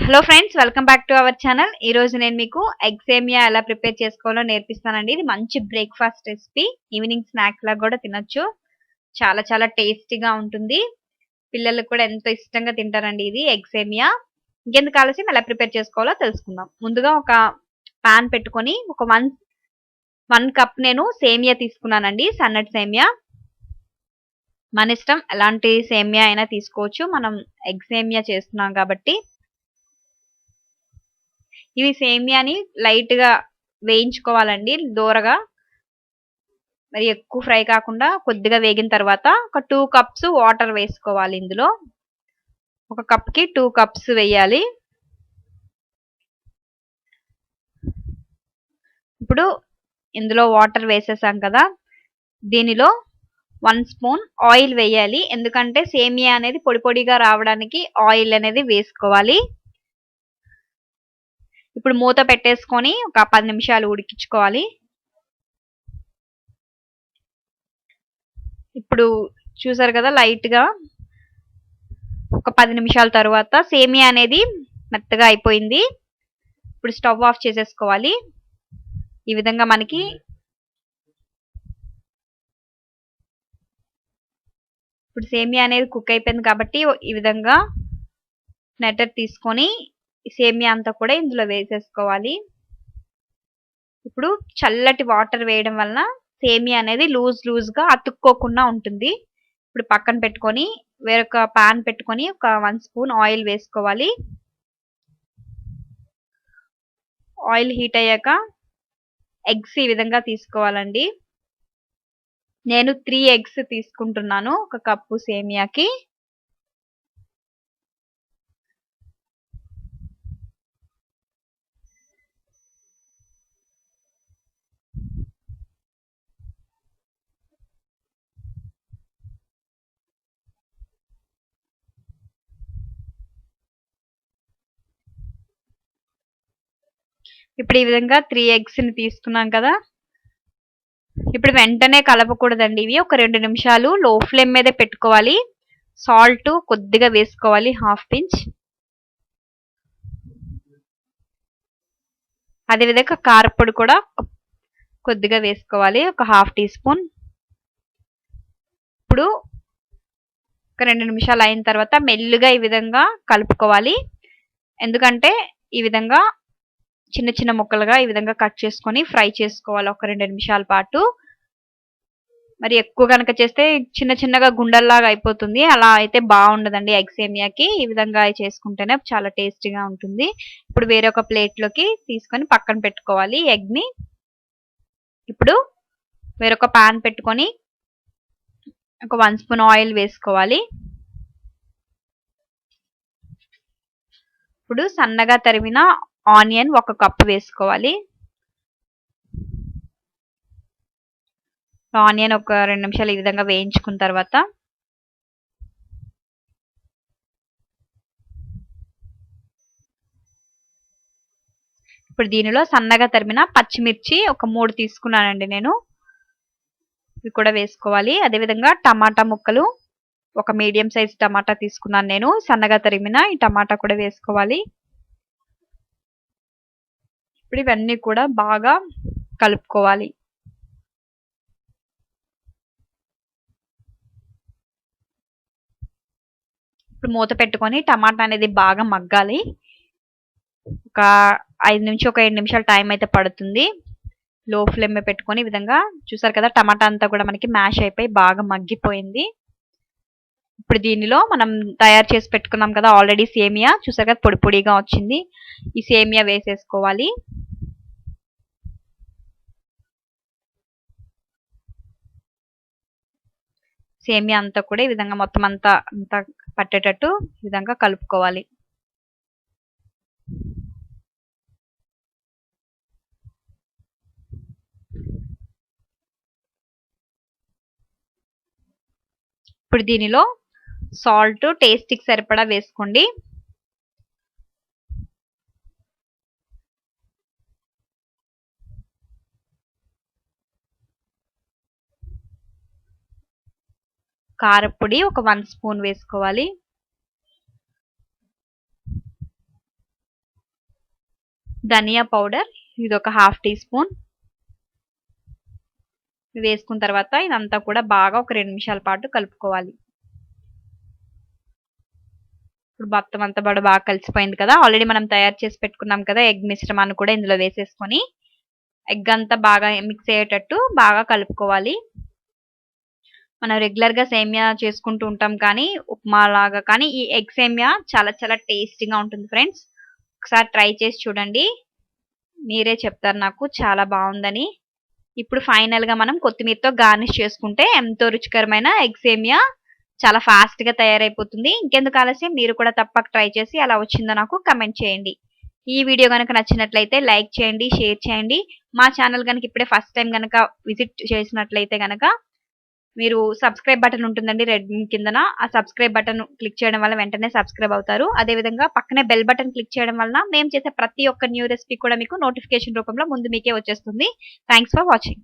Hello friends, welcome back to our channel. ఈ రోజు నేను మీకు ఎగ్ సేమియా ఎలా ప్రిపేర్ చేసుకోవాలో నేర్పిస్తానండి. ఇది మంచి బ్రేక్ఫాస్ట్ రెసిపీ. ఈవినింగ్ స్నాక్ లాగా కూడా తినొచ్చు. చాలా చాలా టేస్టీగా ఉంటుంది. పిల్లలకు కూడా ఎంతో ఇష్టంగా తింటారండి ఇది ఎగ్ సేమియా. ఇంకెందుకు ఆలస్యం, ఎలా ప్రిపేర్ చేసుకోవాలో తెలుసుకుందాం. ముందుగా ఒక పాన్ పెట్టుకొని ఒక వన్ కప్ నేను సేమియా తీసుకున్నానండి, సన్నటి సేమియా. మన ఇష్టం, ఎలాంటి సేమియా అయినా తీసుకోవచ్చు. మనం ఎగ్ సేమియా చేస్తున్నాం కాబట్టి. ఇవి సేమియాని లైట్ గా వేయించుకోవాలండి, దూరగా. మరి ఎక్కువ ఫ్రై కాకుండా కొద్దిగా వేగిన తర్వాత ఒక 2 కప్స్ వాటర్ వేసుకోవాలి. ఇందులో ఒక కప్ కి 2 కప్స్ వేయాలి. ఇప్పుడు ఇందులో వాటర్ వేసేసాం కదా, దీనిలో 1 స్పూన్ ఆయిల్ వేయాలి. ఎందుకంటే సేమియా అనేది పొడి పొడిగా రావడానికి ఆయిల్ అనేది వేసుకోవాలి. ఇప్పుడు మూత పెట్టేసుకొని ఒక 10 నిమిషాలు ఉడికించుకోవాలి. ఇప్పుడు చూసారు కదా, లైట్ గా ఒక 10 నిమిషాల తర్వాత సేమియా అనేది మెత్తగా అయిపోయింది. ఇప్పుడు స్టవ్ ఆఫ్ చేసేసుకోవాలి. ఈ విధంగా మనకి ఇప్పుడు సేమియా అనేది కుక్ అయిపోయింది కాబట్టి ఈ విధంగా నెటర్ తీసుకొని సేమియా అంతా కూడా ఇందులో వేసేసుకోవాలి. ఇప్పుడు చల్లటి వాటర్ వేయడం వలన సేమియా అనేది లూజ్ గా అతుక్కోకుండా ఉంటుంది. ఇప్పుడు పక్కన పెట్టుకొని వేరొక పాన్ పెట్టుకొని ఒక 1 స్పూన్ ఆయిల్ వేసుకోవాలి. ఆయిల్ హీట్ అయ్యాక ఎగ్స్ ఈ విధంగా తీసుకోవాలండి. నేను 3 ఎగ్స్ తీసుకుంటున్నాను ఒక కప్పు సేమియాకి. ఇప్పుడు ఈ విధంగా 3 ఎగ్స్ ని తీసుకున్నాం కదా, ఇప్పుడు వెంటనే కలపకూడదండి. ఇవి ఒక 2 నిమిషాలు లో ఫ్లేమ్ మీదే పెట్టుకోవాలి. సాల్ట్ కొద్దిగా వేసుకోవాలి, హాఫ్ పించ్. అదేవిధంగా కారపొడి కూడా కొద్దిగా వేసుకోవాలి, ఒక హాఫ్ టీ స్పూన్. ఇప్పుడు ఒక 2 నిమిషాలు అయిన తర్వాత మెల్లిగా ఈ విధంగా కలుపుకోవాలి. ఎందుకంటే ఈ విధంగా చిన్న చిన్న ముక్కలుగా ఈ విధంగా కట్ చేసుకొని ఫ్రై చేసుకోవాలి ఒక 2 నిమిషాల పాటు. మరి ఎక్కువ కనుక చేస్తే చిన్న చిన్నగా గుండల్లాగా అయిపోతుంది. అలా అయితే బాగుండదండి ఎగ్ సేమియాకి. ఈ విధంగా చేసుకుంటేనే చాలా టేస్టీగా ఉంటుంది. ఇప్పుడు వేరొక ప్లేట్ లోకి తీసుకొని పక్కన పెట్టుకోవాలి ఎగ్ ని. ఇప్పుడు వేరొక పాన్ పెట్టుకొని ఒక 1 స్పూన్ ఆయిల్ వేసుకోవాలి. ఇప్పుడు సన్నగా తరిమిన ఆనియన్ 1 కప్ వేసుకోవాలి. ఆనియన్ ఒక 2 నిమిషాలు ఈ విధంగా వేయించుకున్న తర్వాత ఇప్పుడు దీనిలో సన్నగా తరిమిన పచ్చిమిర్చి ఒక 3 తీసుకున్నానండి నేను. ఇవి కూడా వేసుకోవాలి. అదేవిధంగా టమాటా ముక్కలు ఒక మీడియం సైజ్ టమాటా తీసుకున్నాను నేను, సన్నగా తరిమిన. ఈ టమాటా కూడా వేసుకోవాలి. ఇప్పుడు ఇవన్నీ కూడా బాగా కలుపుకోవాలి. ఇప్పుడు మూత పెట్టుకొని టమాటా అనేది బాగా మగ్గాలి. ఒక 7 నిమిషాలు టైం అయితే పడుతుంది. లో ఫ్లేమ్ పెట్టుకొని ఈ విధంగా చూసారు కదా, టమాటా అంతా కూడా మనకి మ్యాష్ అయిపోయి బాగా మగ్గిపోయింది. ఇప్పుడు దీనిలో మనం తయారు చేసి పెట్టుకున్నాం కదా ఆల్రెడీ సేమియా, చూసారు కదా పొడి పొడిగా వచ్చింది. ఈ సేమియా వేసేసుకోవాలి. సేమియా అంతా కూడా ఈ విధంగా మొత్తం అంతా పట్టేటట్టు ఈ విధంగా కలుపుకోవాలి. ఇప్పుడు దీనిలో సాల్ట్ టేస్ట్కి సరిపడా వేసుకోండి. కారపొడి ఒక 1 స్పూన్ వేసుకోవాలి. ధనియా పౌడర్ ఇది ఒక హాఫ్ టీ స్పూన్ వేసుకున్న తర్వాత ఇదంతా కూడా బాగా ఒక 2 నిమిషాల పాటు కలుపుకోవాలి. ఇప్పుడు మొత్తం అంతా కూడా బాగా కలిసిపోయింది కదా. ఆల్రెడీ మనం తయారు చేసి పెట్టుకున్నాం కదా ఎగ్ మిశ్రమాన్ని కూడా ఇందులో వేసేసుకొని ఎగ్ అంతా బాగా మిక్స్ అయ్యేటట్టు బాగా కలుపుకోవాలి. మనం రెగ్యులర్ గా సేమియా చేసుకుంటూ ఉంటాం కానీ ఉప్మా లాగా కానీ ఈ ఎగ్ సేమియా చాలా చాలా టేస్టీగా ఉంటుంది ఫ్రెండ్స్. ఒకసారి ట్రై చేసి చూడండి, మీరే చెప్తారు నాకు చాలా బాగుందని. ఇప్పుడు ఫైనల్ గా మనం కొత్తిమీరతో గార్నిష్ చేసుకుంటే ఎంతో రుచికరమైన ఎగ్ సేమియా చాలా ఫాస్ట్ గా తయారైపోతుంది. ఇంకెందుకు ఆలస్యం, మీరు కూడా తప్పక ట్రై చేసి ఎలా వచ్చిందో నాకు కమెంట్ చేయండి. ఈ వీడియో కనుక నచ్చినట్లయితే లైక్ చేయండి, షేర్ చేయండి. మా ఛానల్ కనుక ఇప్పుడే ఫస్ట్ టైం కనుక విజిట్ చేసినట్లయితే కనుక మీరు సబ్స్క్రైబ్ బటన్ ఉంటుందండి రెడ్ కిందన. ఆ సబ్స్క్రైబ్ బటన్ క్లిక్ చేయడం వల్ల వెంటనే సబ్స్క్రైబ్ అవుతారు. అదేవిధంగా పక్కనే బెల్ బటన్ క్లిక్ చేయడం వలన మేము చేసే ప్రతి ఒక్క న్యూ రెసిపీ కూడా మీకు నోటిఫికేషన్ రూపంలో ముందు మీకే వచ్చేస్తుంది. Thanks for watching.